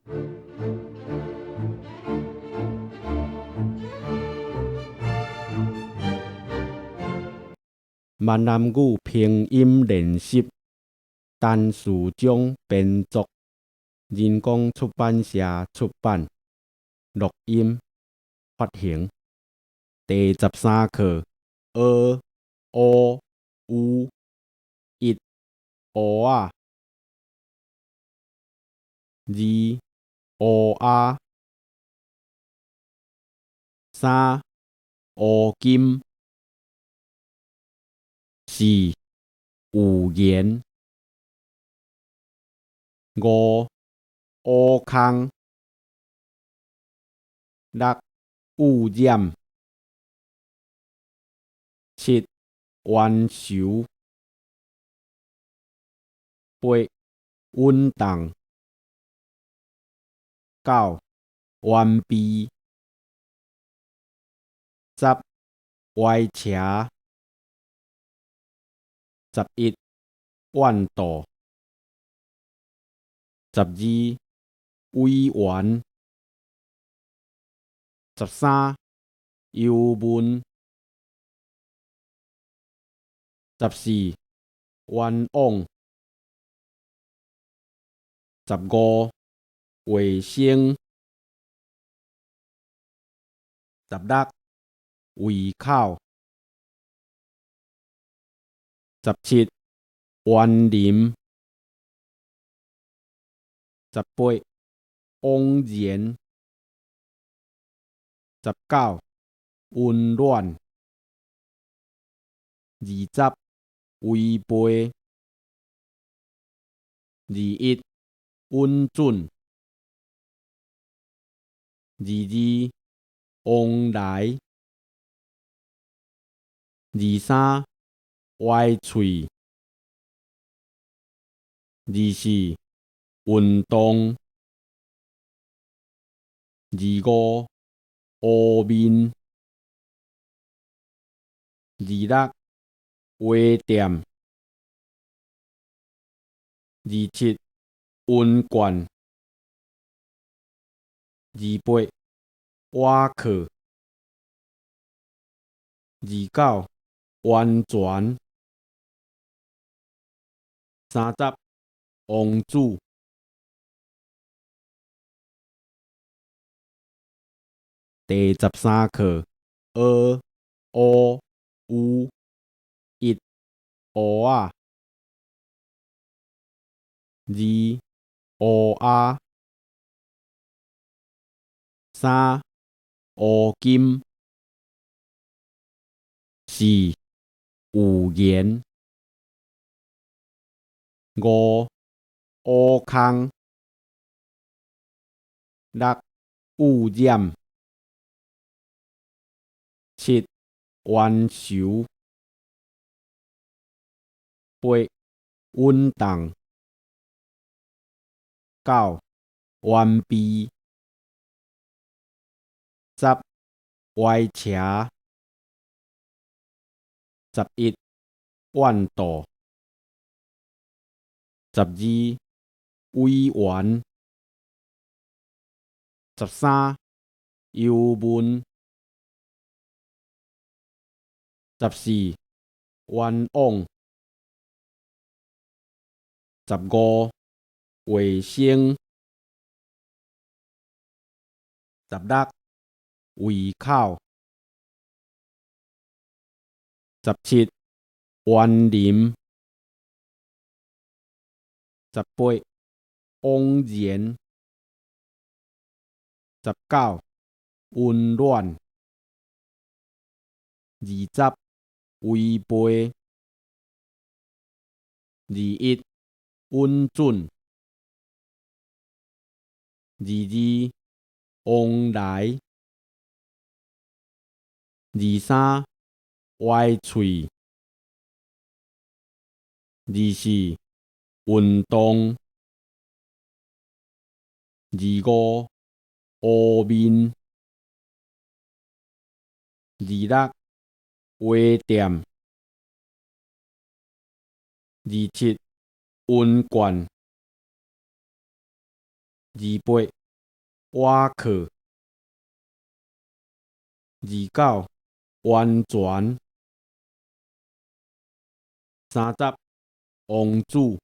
闽南语拼音练习单词奖编作，人工出版社出版，录音发行。第13课：a、o、u、一、o 啊、二、o 啊、三、o 金、四、有言、五、乌空、六、污染、七、冤仇、八、运动、九、完备、十、歪斜、11、万度、12、委员、13、油文、14、冤枉、15、卫生、16、胃口、17、园林、18、枉然、19、温暖、20、违背、21、稳准、22、往来、23、歪喙、24、运动、25、乌面、26、花店、27、温罐、28、瓦克、29、完全、30、王子。第13课：a、o、u、一、o 啊、二、o 啊、三、o 金、四、有言、五、乌空、六、污染、七、冤仇、八、运动、九、完备、十、歪斜、11、万度、12、委员、13、油文、14、冤枉、15、卫生、16、胃口、17、园林、18、枉然、19、温暖、20、违背、21、稳准、22、往来、23、歪喙、24、运动、25、乌面、26、花店、27、温罐、28瓦克。29完全。30王子。